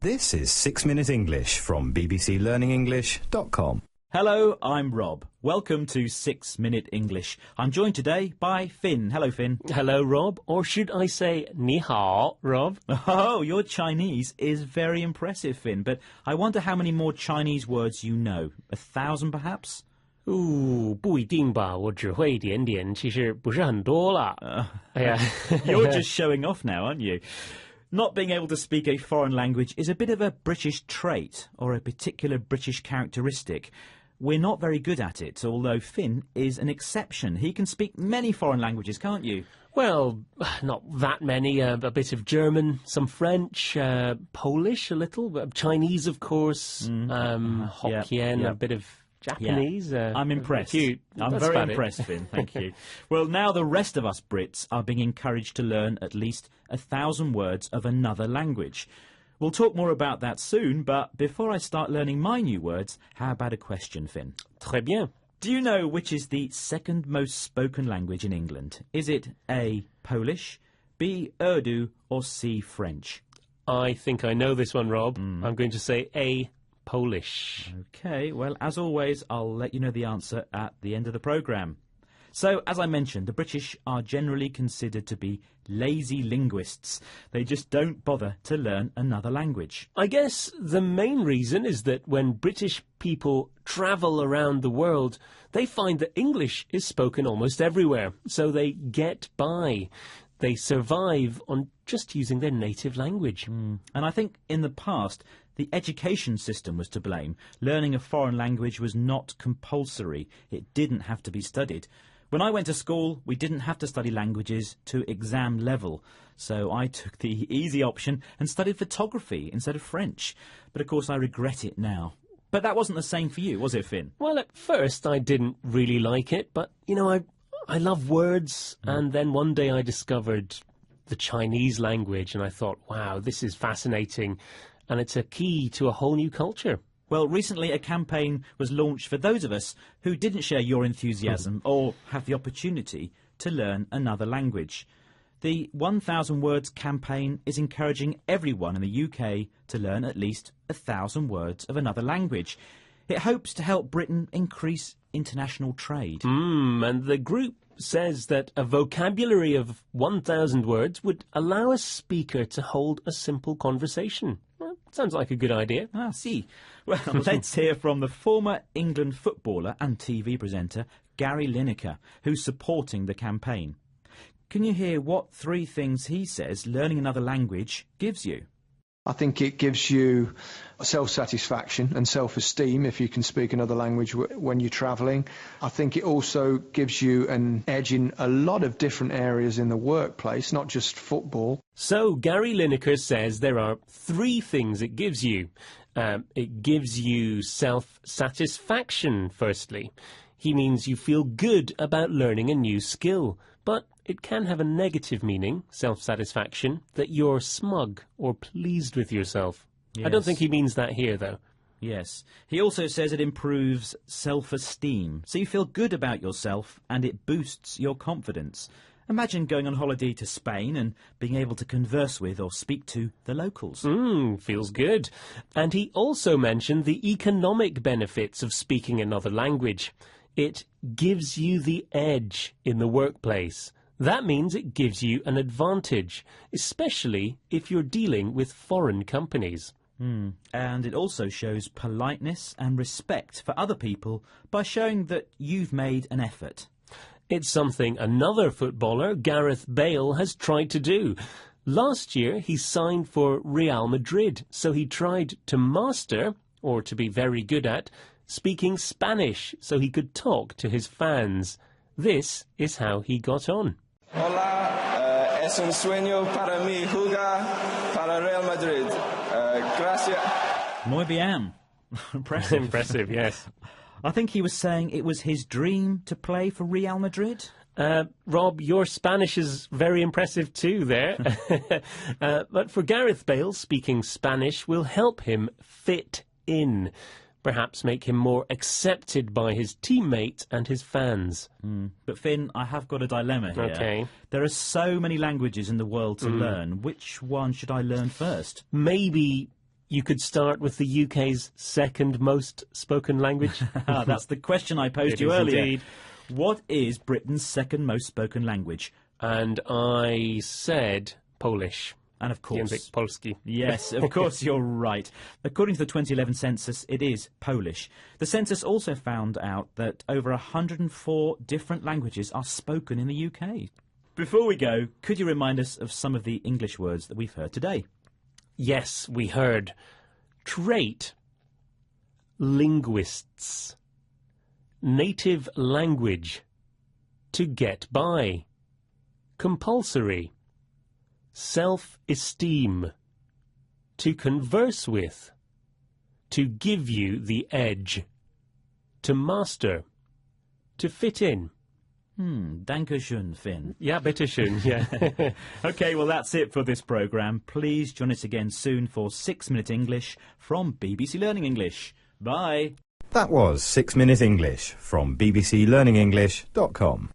This is 6 Minute English from bbclearningenglish.com. Hello, I'm Rob. Welcome to 6 Minute English. I'm joined today by Finn. Hello, Finn. Hello, Rob. Or should I say, 你好, Rob? Oh, your Chinese is very impressive, Finn. But I wonder how many more Chinese words you know. 1,000, perhaps? 不一定吧，我只会一点点，其实不是很多啦。You're just showing off now, aren't you? Not being able to speak a foreign language is a bit of a British trait, or a particular British characteristic. We're not very good at it, although Finn is an exception. He can speak many foreign languages, can't you? Well, not that many. A bit of German, some French, Polish a little, Chinese, of course, Hokkien, a bit of Japanese. I'm impressed. Cute. I'm very impressed, Finn. Thank you. Well, now the rest of us Brits are being encouraged to learn at least 1,000 words of another language. We'll talk more about that soon, but before I start learning my new words, how about a question, Finn? Très bien. Do you know which is the second most spoken language in England? Is it A, Polish, B, Urdu, or C, French? I think I know this one, Rob. I'm going to say A, Polish. OK, well, as always, I'll let you know the answer at the end of the programme. So, as I mentioned, the British are generally considered to be lazy linguists. They just don't bother to learn another language. I guess the main reason is that when British people travel around the world, they find that English is spoken almost everywhere, so they get by. They survive on just using their native language. And I think in the past, the education system was to blame. Learning a foreign language was not compulsory. It didn't have to be studied. When I went to school, we didn't have to study languages to exam level, so I took the easy option and studied photography instead of French. But of course I regret it now. But that wasn't the same for you, was it, Finn? Well, at first I didn't really like it, but, you know, I love words, and then one day I discovered the Chinese language, and I thought, wow, this is fascinating, and it's a key to a whole new culture. Well, recently a campaign was launched for those of us who didn't share your enthusiasm or have the opportunity to learn another language. The 1,000 Words campaign is encouraging everyone in the UK to learn at least 1,000 words of another language. It hopes to help Britain increase international trade. And the group says that a vocabulary of 1,000 words would allow a speaker to hold a simple conversation. Well, sounds like a good idea. Ah, see. Well, let's hear from the former England footballer and TV presenter Gary Lineker, who's supporting the campaign. Can you hear what 3 things he says learning another language gives you? I think it gives you self-satisfaction and self-esteem if you can speak another language when you're travelling. I think it also gives you an edge in a lot of different areas in the workplace, not just football. So Gary Lineker says there are 3 things it gives you. It gives you self-satisfaction, firstly. He means you feel good about learning a new skill, but it can have a negative meaning, self-satisfaction, that you're smug or pleased with yourself. Yes. I don't think he means that here, though. Yes. He also says it improves self-esteem, so you feel good about yourself and it boosts your confidence. Imagine going on holiday to Spain and being able to converse with or speak to the locals. Feels good. And he also mentioned the economic benefits of speaking another language. It gives you the edge in the workplace. That means it gives you an advantage, especially if you're dealing with foreign companies. And it also shows politeness and respect for other people by showing that you've made an effort. It's something another footballer, Gareth Bale, has tried to do. Last year he signed for Real Madrid, so he tried to master, or to be very good at, speaking Spanish so he could talk to his fans. This is how he got on. Hola, es un sueño para mí jugar para Real Madrid. Gracias. Muy bien. Impressive. Impressive, yes. I think he was saying it was his dream to play for Real Madrid. Rob, your Spanish is very impressive too there. But for Gareth Bale, speaking Spanish will help him fit in. Perhaps make him more accepted by his teammates and his fans. But Finn, I have got a dilemma here. Okay. There are so many languages in the world to learn. Which one should I learn first? Maybe You could start with the UK's second most spoken language. That's the question I posed It you is earlier. indeed. What is Britain's second most spoken language? And I said Polish. And of course... Język polski. Yes, of course you're right. According to the 2011 census, it is Polish. The census also found out that over 104 different languages are spoken in the UK. Before we go, could you remind us of some of the English words that we've heard today? Yes, we heard trait, linguists, native language, to get by, compulsory, self-esteem, to converse with, to give you the edge, to master, to fit in. Dankeschön, Finn. Ja, bitteschön, yeah. OK, well, that's it for this programme. Please join us again soon for 6 Minute English from BBC Learning English. Bye. That was 6 Minute English from bbclearningenglish.com.